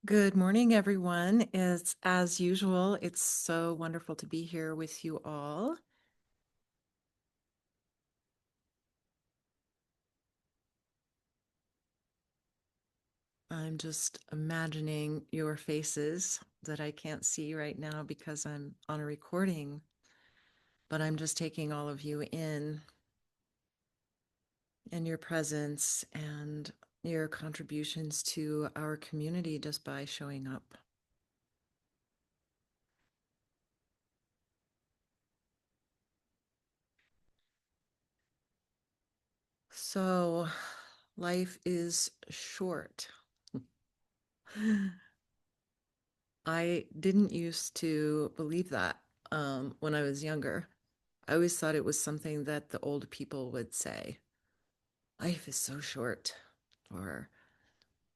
Good morning, everyone. It's as usual, it's so wonderful to be here with you all. I'm just imagining your faces that I can't see right now because I'm on a recording, but I'm just taking all of you in and your presence and your contributions to our community just by showing up. So, life is short. I didn't used to believe that when I was younger. I always thought it was something that the old people would say. Life is so short, or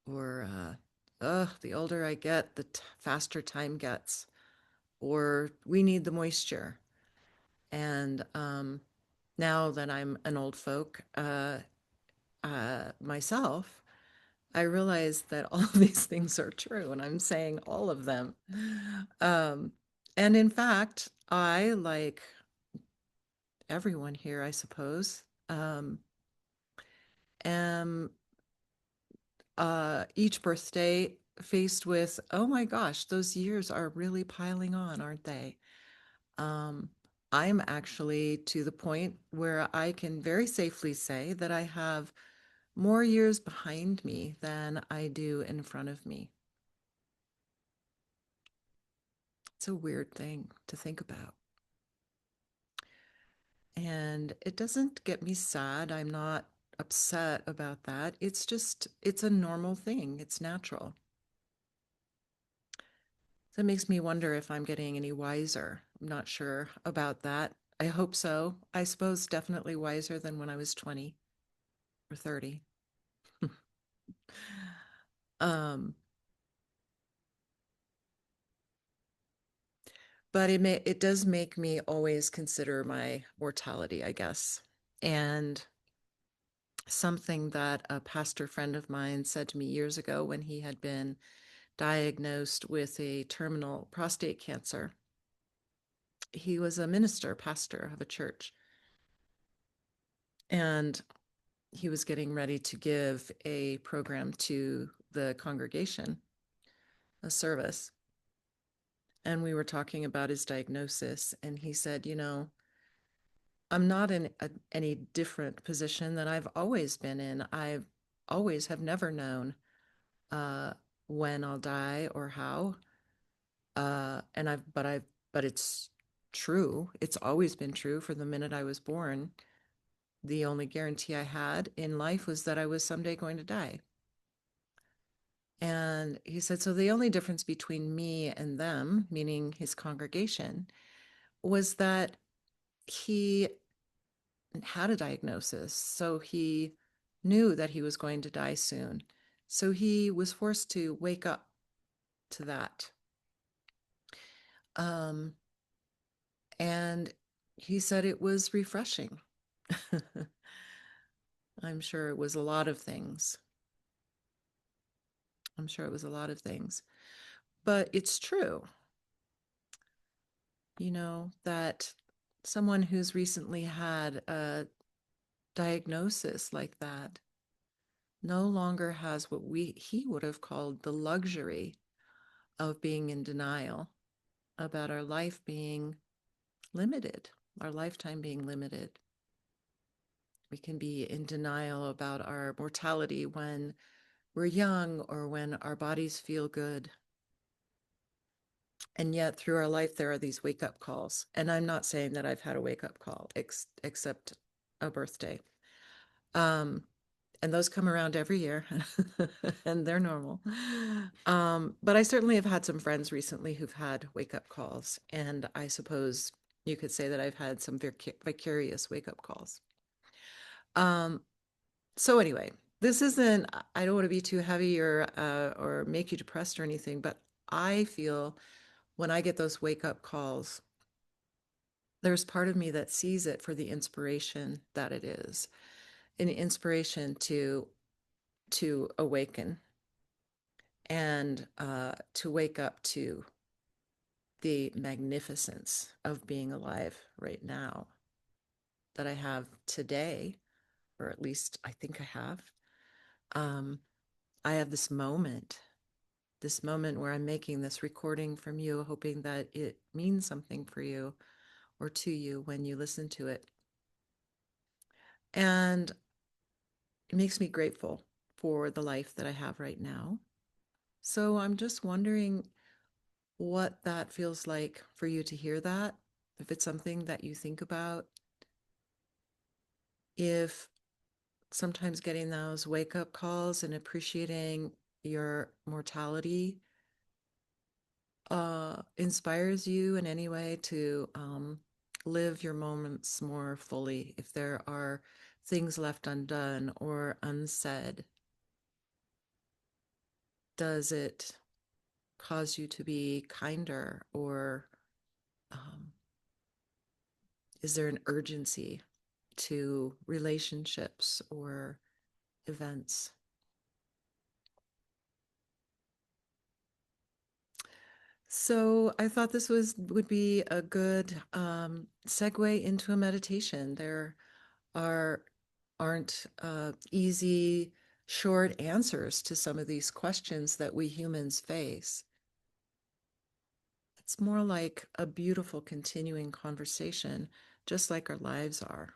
the older I get, the faster time gets, or we need the moisture. And now that I'm an old folk myself, I realize that all of these things are true, and I'm saying all of them. Um, and in fact, I, like everyone here, I suppose, am each birthday faced with, oh my gosh, those years are really piling on, aren't they? Um, I'm actually to the point where I can very safely say that I have more years behind me than I do in front of me. It's a weird thing to think about. And it doesn't get me sad. I'm not upset about that. It's a normal thing. It's natural. That makes me wonder if I'm getting any wiser. I'm not sure about that. I hope so. I suppose definitely wiser than when I was 20 or 30. Um, but it does make me always consider my mortality, I guess. And something that a pastor friend of mine said to me years ago when he had been diagnosed with a terminal prostate cancer. He was a minister, pastor of a church, and he was getting ready to give a program to the congregation, a service. And we were talking about his diagnosis. And he said, I'm not in any different position than I've always been in. I've always have never known uh, when I'll die or how. But it's true. It's always been true from the minute I was born. The only guarantee I had in life was that I was someday going to die. And he said, so the only difference between me and them, meaning his congregation, was that he had a diagnosis. So he knew that he was going to die soon. So he was forced to wake up to that. Um, and he said it was refreshing. I'm sure it was a lot of things. I'm sure it was a lot of things. But it's true, that someone who's recently had a diagnosis like that no longer has what he would have called the luxury of being in denial about our life being limited, our lifetime being limited. We can be in denial about our mortality when we're young or when our bodies feel good. And yet, through our life, there are these wake up calls. And I'm not saying that I've had a wake up call, except a birthday. Um, and those come around every year, and they're normal. But I certainly have had some friends recently who've had wake up calls. And I suppose you could say that I've had some vicarious wake up calls. Um, so, anyway, this isn't, I don't want to be too heavy or make you depressed or anything, but I feel when I get those wake up calls, there's part of me that sees it for the inspiration that it is, an inspiration to awaken and to wake up to the magnificence of being alive right now that I have today, or at least I think I have. Um, I have this moment where I'm making this recording from you, hoping that it means something for you or to you when you listen to it. And it makes me grateful for the life that I have right now. So I'm just wondering what that feels like for you to hear that, if it's something that you think about, if sometimes getting those wake up calls and appreciating your mortality inspires you in any way to live your moments more fully. If there are things left undone or unsaid, does it cause you to be kinder, or um, is there an urgency to relationships or events? So I thought this would be a good segue into a meditation. There are aren't easy, short answers to some of these questions that we humans face. It's more like a beautiful continuing conversation, just like our lives are.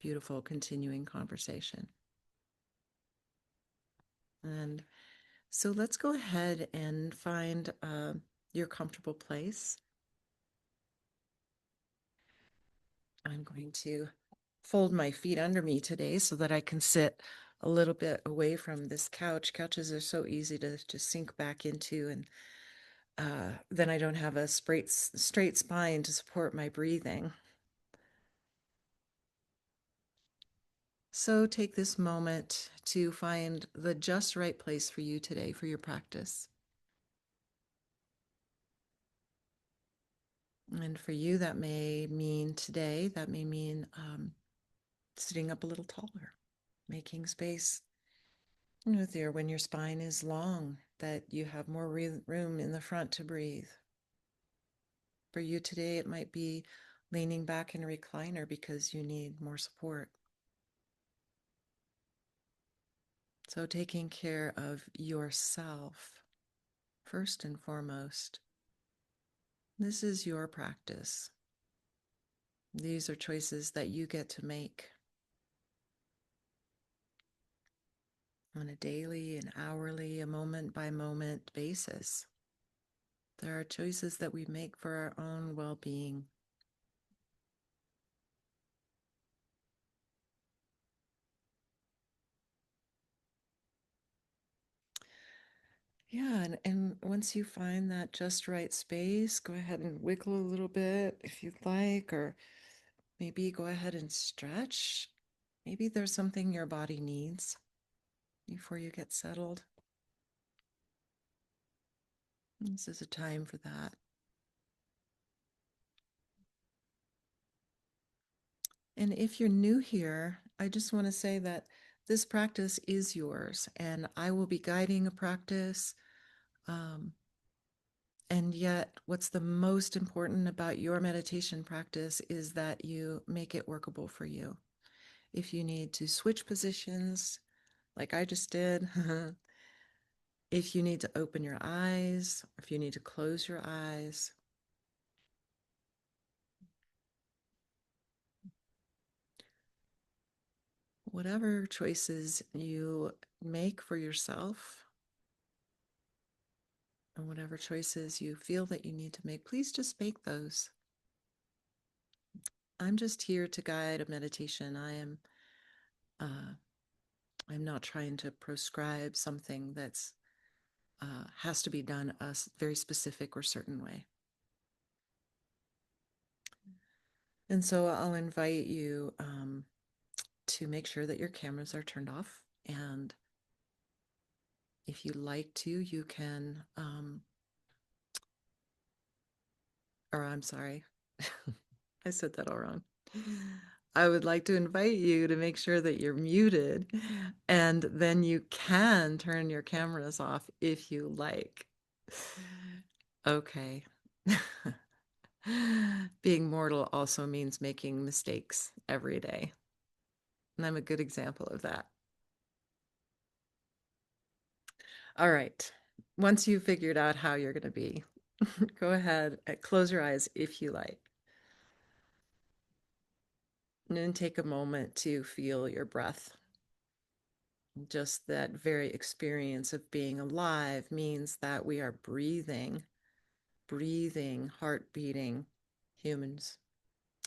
Beautiful continuing conversation. And so let's go ahead and find your comfortable place. I'm going to fold my feet under me today so that I can sit a little bit away from this couch. Couches are so easy to just sink back into, and then I don't have a straight spine to support my breathing. So take this moment to find the just right place for you today for your practice. And for you, that may mean today, that may mean sitting up a little taller, making space with your, when your spine is long, that you have more room in the front to breathe. For you today, it might be leaning back in a recliner because you need more support. So taking care of yourself first and foremost. This is your practice. These are choices that you get to make on a daily, an hourly, a moment by moment basis. There are choices that we make for our own well-being. Yeah, and once you find that just right space, go ahead and wiggle a little bit if you'd like, or maybe go ahead and stretch. Maybe there's something your body needs before you get settled. This is a time for that. And if you're new here, I just want to say that this practice is yours, and I will be guiding a practice. Um, and yet, what's the most important about your meditation practice is that you make it workable for you. If you need to switch positions, like I just did, if you need to open your eyes, if you need to close your eyes, whatever choices you make for yourself, and whatever choices you feel that you need to make, please just make those. I'm just here to guide a meditation. Uh, I'm not trying to prescribe something that's has to be done a very specific or certain way. And so I'll invite you to make sure that your cameras are turned off. And if you like to, you can, or I'm sorry, I said that all wrong. I would like to invite you to make sure that you're muted, and then you can turn your cameras off if you like. Okay. Being mortal also means making mistakes every day. And I'm a good example of that. All right. Once you've figured out how you're going to be, go ahead and close your eyes if you like. And then take a moment to feel your breath. Just that very experience of being alive means that we are breathing, heart beating humans,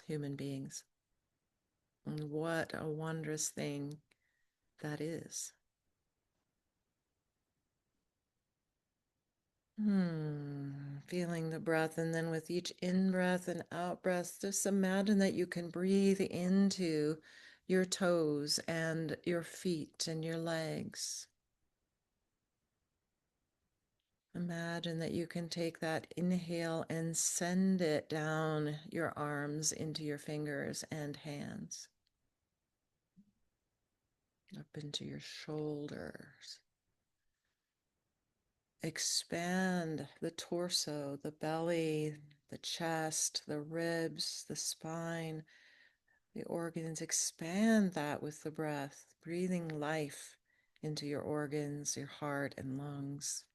human beings. And what a wondrous thing that is. Feeling the breath, and then with each in breath and out breath, just imagine that you can breathe into your toes and your feet and your legs. Imagine that you can take that inhale and send it down your arms into your fingers and hands, up into your shoulders. Expand the torso, the belly, the chest, the ribs, the spine, the organs. Expand that with the breath, breathing life into your organs, your heart and lungs.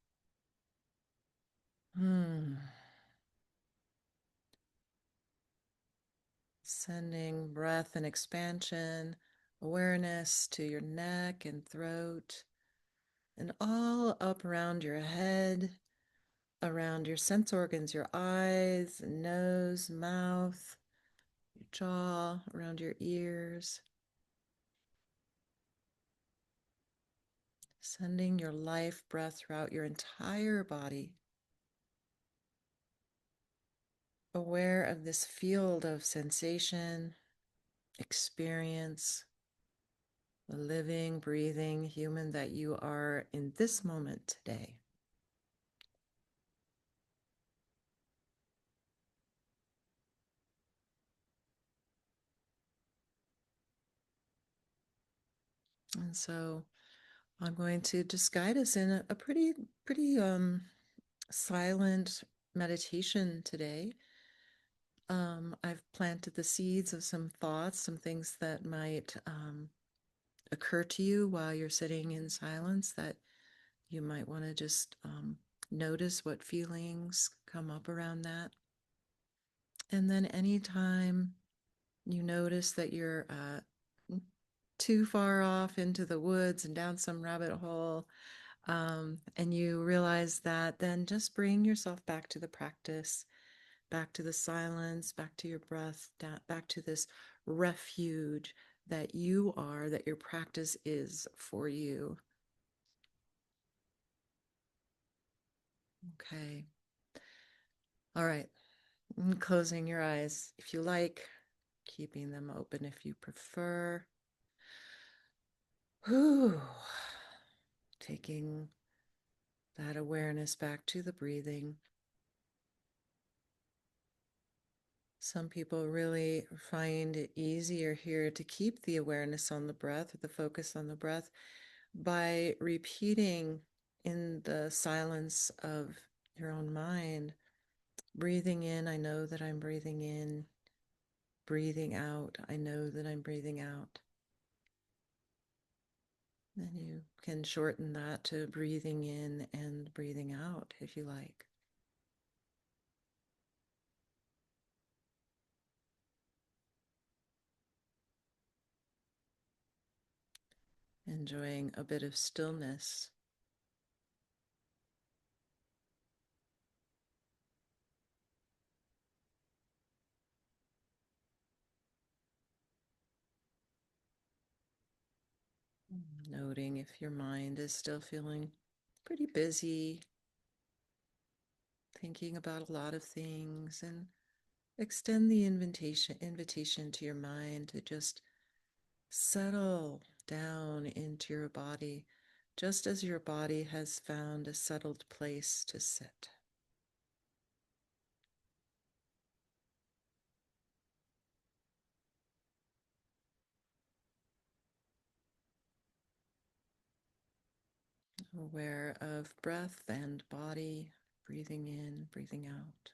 Sending breath and expansion, awareness to your neck and throat, and all up around your head, around your sense organs, your eyes, nose, mouth, your jaw, around your ears. Sending your life breath throughout your entire body. Aware of this field of sensation, experience, the living, breathing human that you are in this moment today. And so I'm going to just guide us in a pretty silent meditation today. I've planted the seeds of some thoughts, some things that might occur to you while you're sitting in silence that you might want to just notice what feelings come up around that. And then anytime you notice that you're too far off into the woods and down some rabbit hole, and you realize that, then just bring yourself back to the practice, back to the silence, back to your breath, back to this refuge that you are, that your practice is for you. Okay. All right. And closing your eyes if you like, keeping them open if you prefer. Whew. Taking that awareness back to the breathing. Some people really find it easier here to keep the awareness on the breath, or the focus on the breath, by repeating in the silence of your own mind, breathing in, I know that I'm breathing in, breathing out, I know that I'm breathing out. Then you can shorten that to breathing in and breathing out if you like. Enjoying a bit of stillness. Noting if your mind is still feeling pretty busy, thinking about a lot of things, and extend the invitation to your mind to just settle down into your body, just as your body has found a settled place to sit. aware of breath and body, breathing in, breathing out.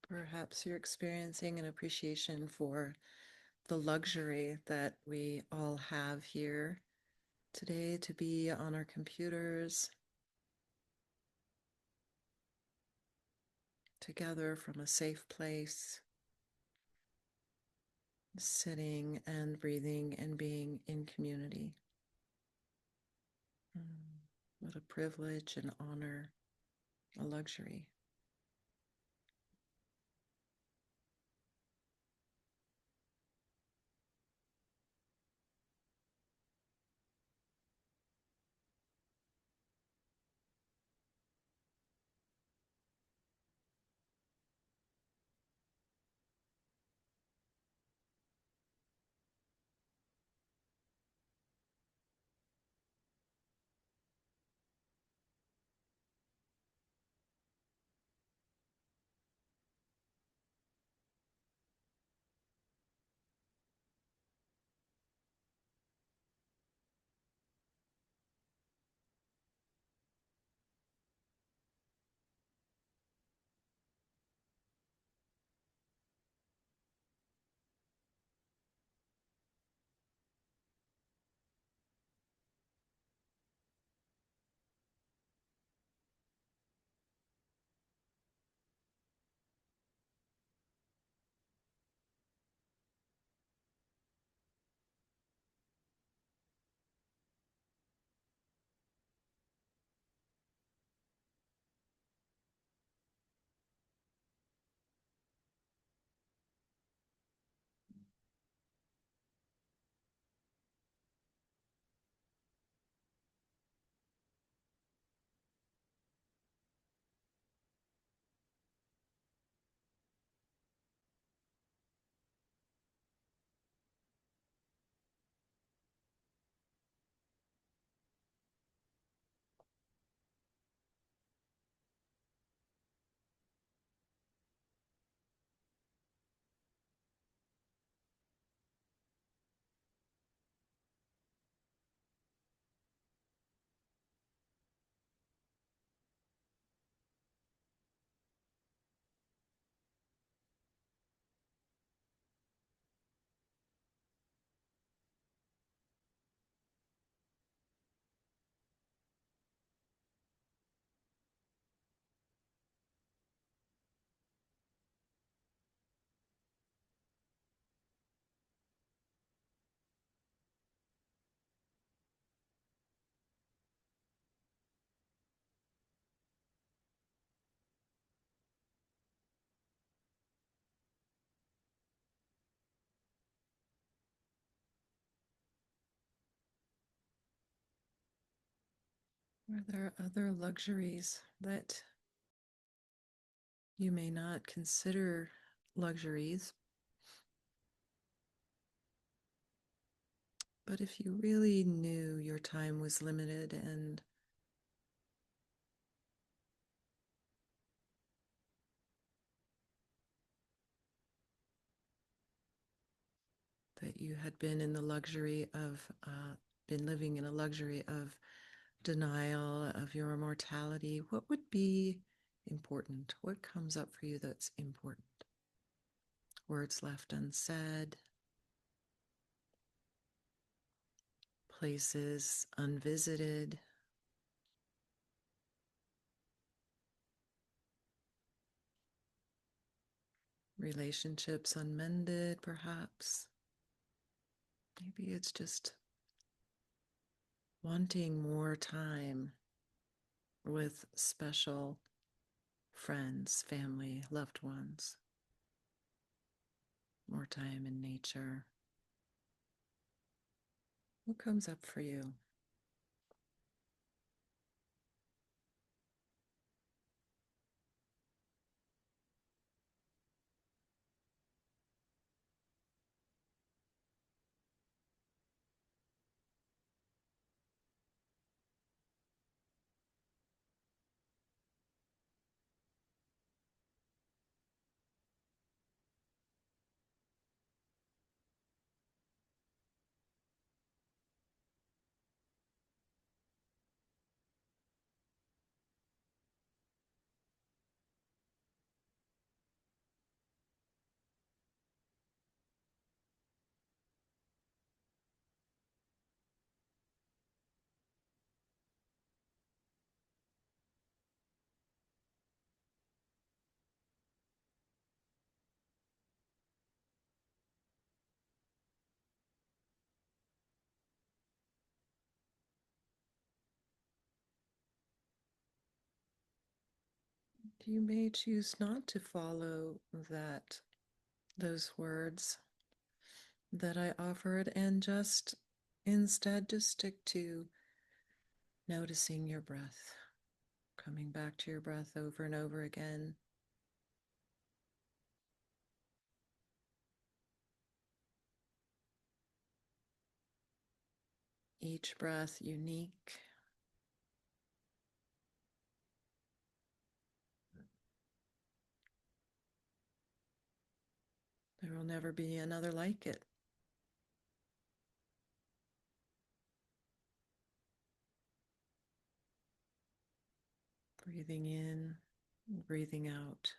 Perhaps you're experiencing an appreciation for the luxury that we all have here today to be on our computers together from a safe place, sitting and breathing and being in community. What a privilege, an honor, a luxury. Are there other luxuries that you may not consider luxuries, but if you really knew your time was limited and that you had been in the luxury of, been living in a luxury of denial of your mortality, what would be important? What comes up for you that's important? Words left unsaid, places unvisited, relationships unmended, perhaps. Maybe it's just wanting more time with special friends, family, loved ones, more time in nature. What comes up for you? You may choose not to follow those words that I offered and just instead just stick to noticing your breath, coming back to your breath over and over again. Each breath unique. There will never be another like it. Breathing in, breathing out.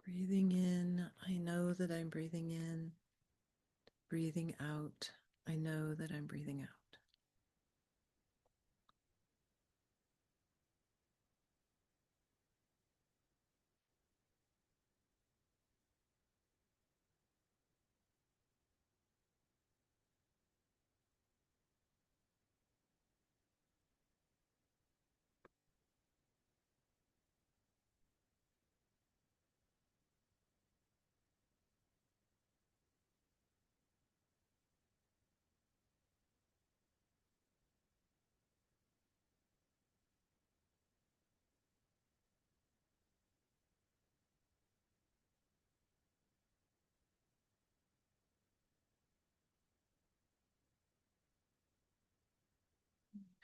Breathing in, I know that I'm breathing in. Breathing out, I know that I'm breathing out.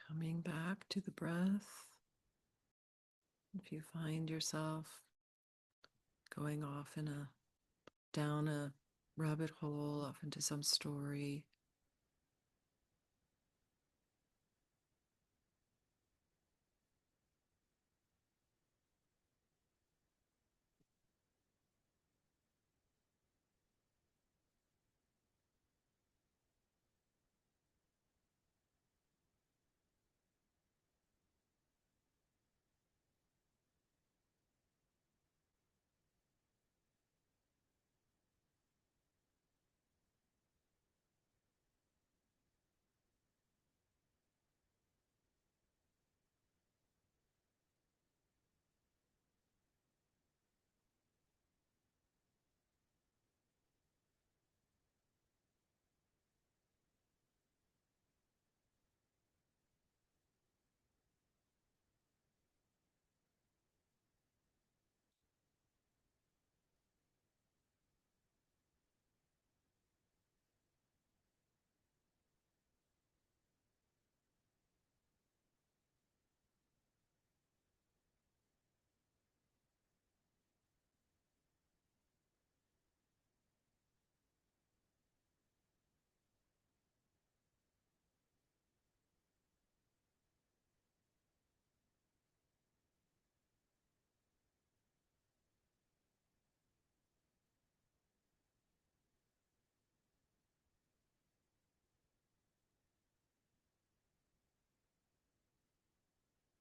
Coming back to the breath. If you find yourself going off in a down a rabbit hole, off into some story,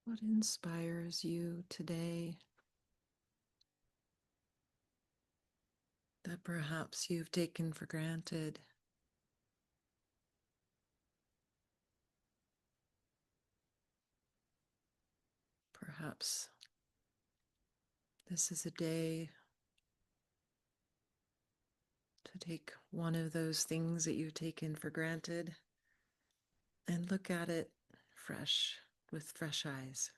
what inspires you today that perhaps you've taken for granted? Perhaps this is a day to take one of those things that you've taken for granted and look at it fresh, with fresh eyes.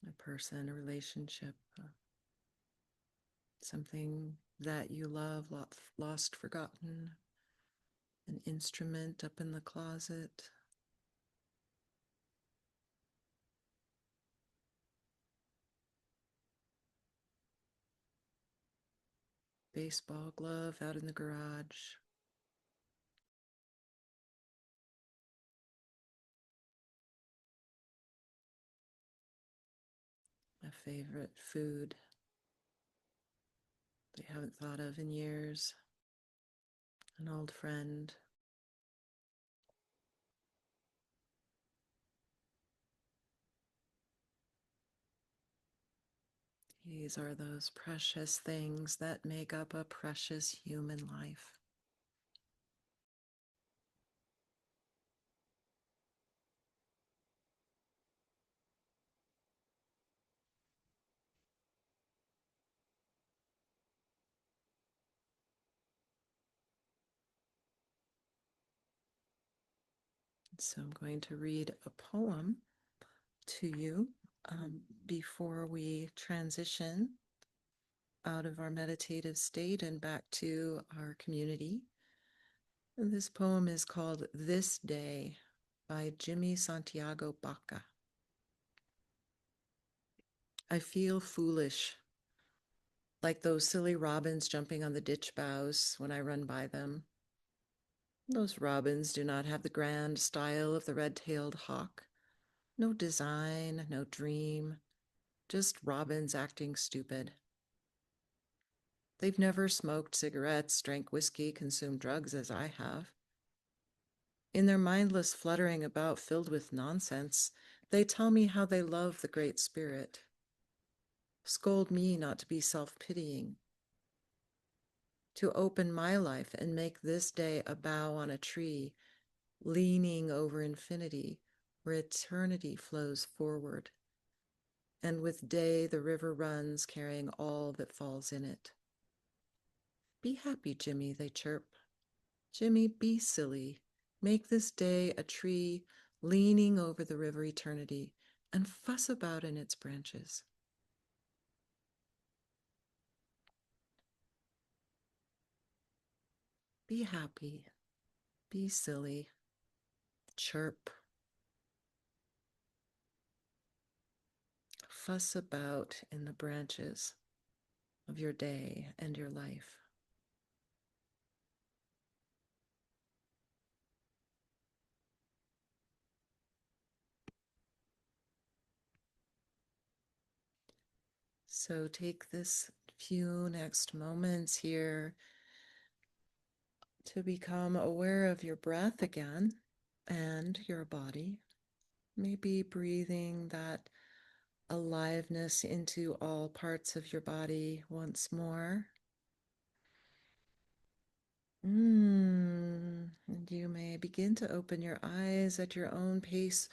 A person, a relationship, something that you love, lost, forgotten, an instrument up in the closet, baseball glove out in the garage, a favorite food that you haven't thought of in years, an old friend. These are those precious things that make up a precious human life. So I'm going to read a poem to you before we transition out of our meditative state and back to our community. And this poem is called This Day by Jimmy Santiago Baca. I feel foolish, like those silly robins jumping on the ditch boughs when I run by them. Those robins do not have the grand style of the red-tailed hawk. No design, no dream, just robins acting stupid. They've never smoked cigarettes, drank whiskey, consumed drugs as I have. In their mindless fluttering about filled with nonsense, they tell me how they love the Great Spirit. Scold me not to be self-pitying, to open my life and make this day a bough on a tree, leaning over infinity, where eternity flows forward. And with day the river runs, carrying all that falls in it. Be happy, Jimmy, they chirp. Jimmy, be silly. Make this day a tree leaning over the river eternity and fuss about in its branches. Be happy. Be silly. Chirp. Fuss about in the branches of your day and your life. So take this few next moments here to become aware of your breath again and your body. Maybe breathing that aliveness into all parts of your body once more. And you may begin to open your eyes at your own pace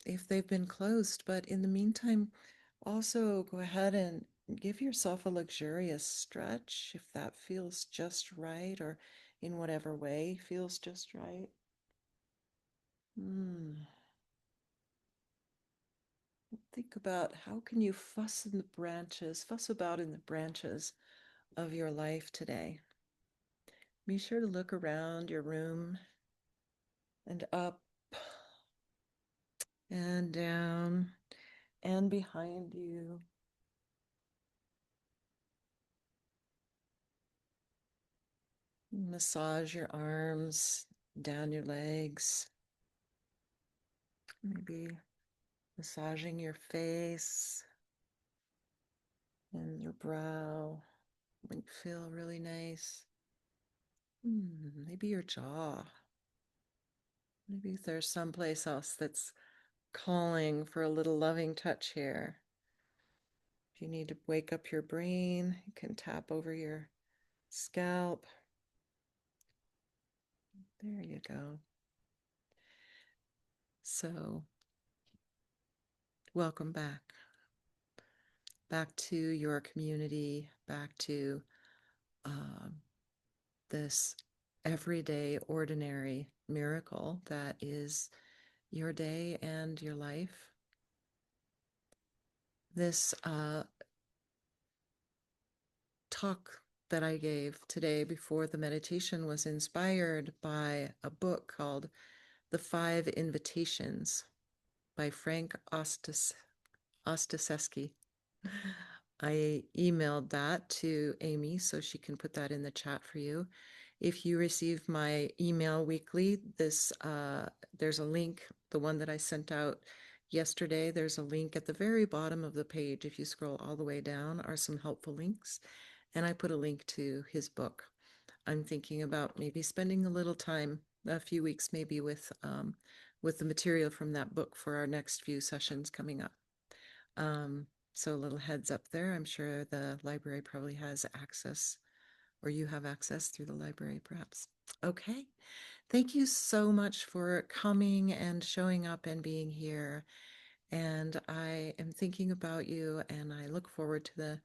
if they've been closed. But in the meantime, also go ahead and give yourself a luxurious stretch if that feels just right, or in whatever way feels just right. Think about how can you fuss about in the branches of your life today. Be sure to look around your room and up and down and behind you. Massage your arms down your legs, maybe massaging your face and your brow. Might feel really nice. Maybe your jaw. Maybe there's someplace else that's calling for a little loving touch here. If you need to wake up your brain, you can tap over your scalp. There you go. So, welcome back to your community, back to um, this everyday, ordinary miracle that is your day and your life. This talk that I gave today before the meditation was inspired by a book called The Five Invitations by Frank Ostaseski. I emailed that to Amy so she can put that in the chat for you. If you receive my email weekly, there's a link, the one that I sent out yesterday, there's a link at the very bottom of the page. If you scroll all the way down, are some helpful links. And I put a link to his book. I'm thinking about maybe spending a little time, a few weeks maybe, with the material from that book for our next few sessions coming up. So a little heads up there. I'm sure the library probably has access, or you have access through the library perhaps. Okay. Thank you so much for coming and showing up and being here. And I am thinking about you, and I look forward to the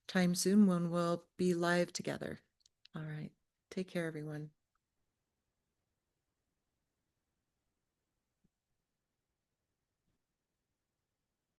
time soon when we'll be live together. All right. Take care, everyone.